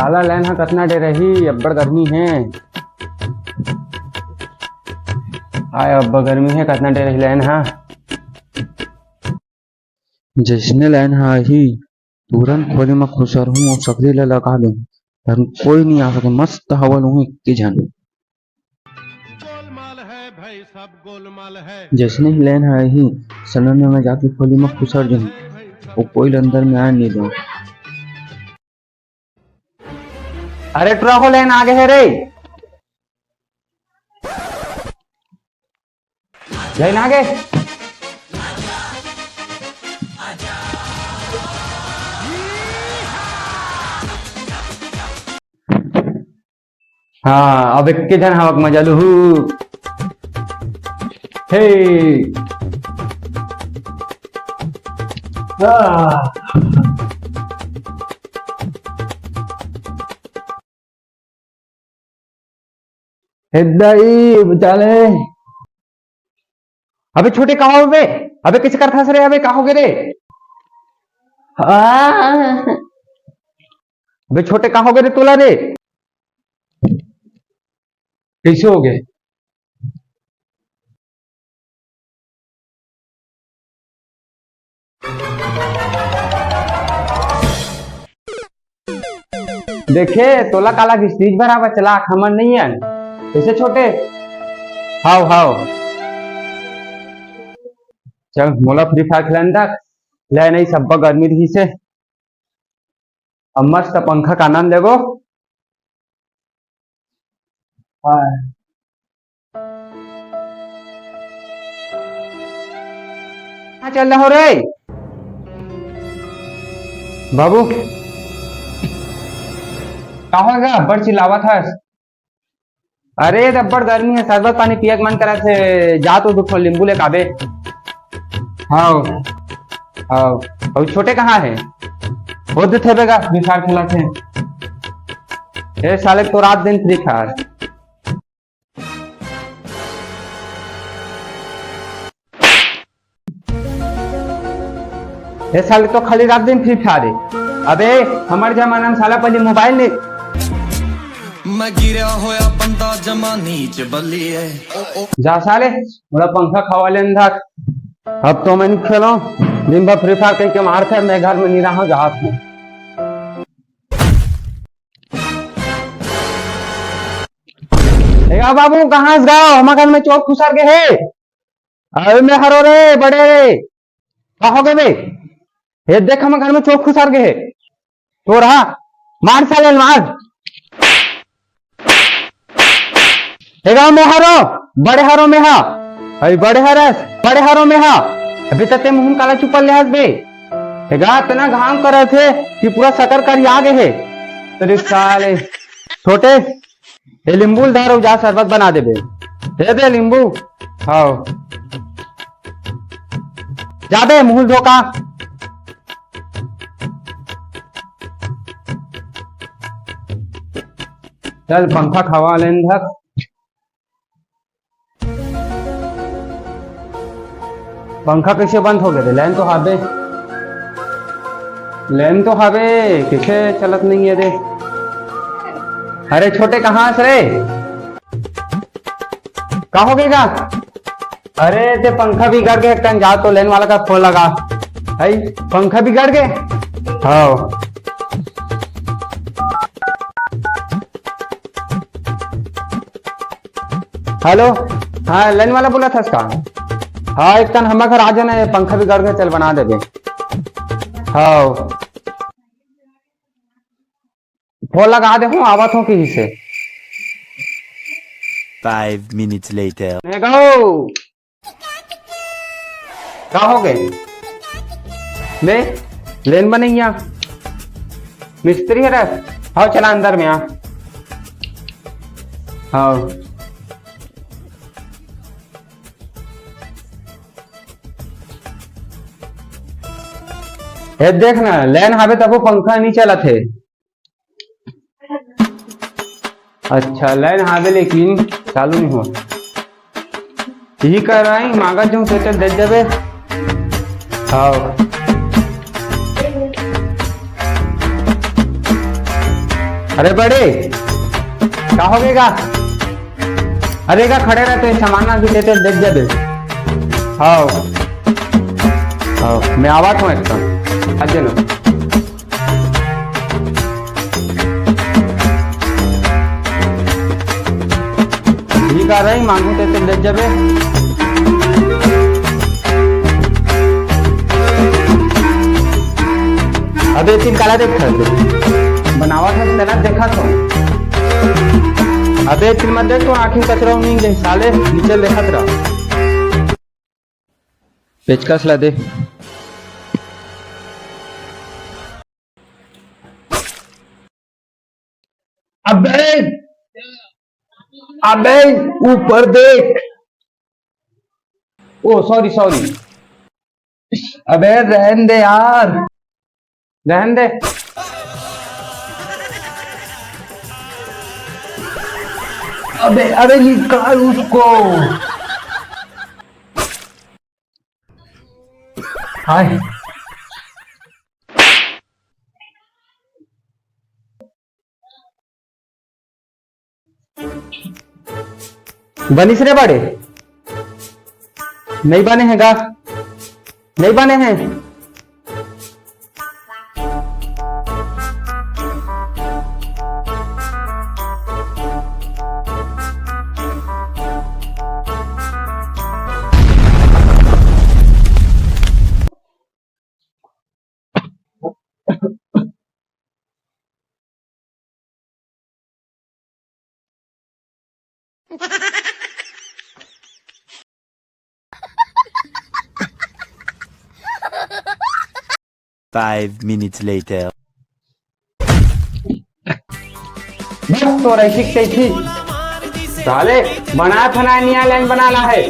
साला लाइन हा कतना डे रही, अब्बड़ गर्मी है। आय अब्बड़ गर्मी है, कतना डे रही लाइन हा। जैसने लाइन हा ही तुरंत खोली में खुसर हूँ और सकरी ला लगा लूँ। पर कोई नहीं आ सके, मस्त हवा लूँ इक्की जन। गोलमाल है भाई, सब गोलमाल है। जैसने ही लाइन हा ही सलन में जाके खोली में खुसर जाऊँ, वो कोई अंदर में आ नहीं जाऊँ। अरे ट्रको लाइन आगे है रे, लाइन आगे। हाँ अब इक्के जन हवक मजा लू। हे हिदाई बचाले। अबे छोटे कहाँ हो बे? अबे किस कर फंस रहे? अबे कहाँ हो गए रे? अबे छोटे कहाँ हो गए रे तोला रे? कैसे हो गए? देखे तोला काला की स्टीज बराबर चला खमर नहीं है कैसे छोटे। हाउ हाउ चल मोला फ्री फायर खेलन तक ले नहीं सब गर्मी रही से। अब मस्त पंखा का आनंद लेगो। कहाँ चल रहे हो रे बाबू? कहाँ होगा बड़ चिल्लावा था। अरे रब्बड़ गर्मी है, शरबत पानी पिया के मन करा थे। जा तो दुख नींबू ले काबे। हाँ हाँ और छोटे कहाँ है? खुद थे बेगा फ्री फायर खेला थे। ए साले तो रात दिन फ्री फायर। ए साले तो खाली रात दिन फ्री फायर है। अबे हमारे जमाना में साला पहले मोबाइल ने मैं गिरा होया बंदा जमा नीच बल्ली है। जा साले मेरा पंखा खवा लेन था। अब तो मैं नहीं खेलो दिन भर फ्री फायर कहीं के मार कर मैं घर में नहीं रहा जहां हूँ। बाबू कहाँ से गाओ हमारे घर में चोर खुसर के है। अरे मैं हरो रे बड़े रे कहो गे बे? ये देख हमारे घर में चोर खुसर के है। तो रहा मार साले मार। में हरो बड़े हरो में हा अरे बड़े हरो में हा। अभी तक मुंह काला चुपल ले बे इतना घाम कर रहे थे कि पूरा सकर कर आ गए है। तेरे साले छोटे ये नींबू धारो जा शरबत बना दे बे। दे दे नींबू। हाँ जा बे मुंह धोका। चल पंखा खवा लेन धक। पंखा कैसे बंद हो गए? लाइन तो हावे, लाइन तो हावे कैसे चलत नहीं है रे? अरे छोटे कहाँ से रे? कहाँ हो गएगा? अरे ते पंखा बिगड़ गए कन जा तो लाइन वाला का फोन लगा। भाई पंखा बिगड़ गए। हाँ हेलो हाँ लाइन वाला बोला था इसका। हाँ एक तन हमारे घर आ जाना है, पंखा भी गड़ गए चल बना देबे। हाँ फोन लगा दे हूँ आवत हूँ कहीं से। 5 minutes later. क्या हो गए? ले लेन बनैया मिस्त्री है रे। हाँ चला अंदर में आ। हाँ देख ना लैन हावे तब वो पंखा नहीं चला थे। अच्छा लैन हावे लेकिन चालू नहीं हुआ। यही कर रहा है मांगा जो दे देवे। हाँ अरे बड़े क्या हो गएगा? अरे का खड़े रहते सामान ना भी लेते देख जाबे। हाँ हाँ मैं आवाज हूँ एकदम आज ना। ठीक आ रही मांगू तेरे देख जाबे। अबे तीन काला देख बनावट है तेना देखा तो। अबे तीन मत देख तो आखिर कचरा नहीं गई साले नीचे देखत रहा। पेचकस ला दे। अबे अबे ऊपर देख। ओ सॉरी सॉरी। अबे रहन दे यार रहन दे। अबे अबे निकाल उसको। हाय बनिस रे बड़े नहीं बने हैं गा नहीं बने हैं। Five minutes later. बस तो रही थी साले बनाया था ना लाइन बनाना है।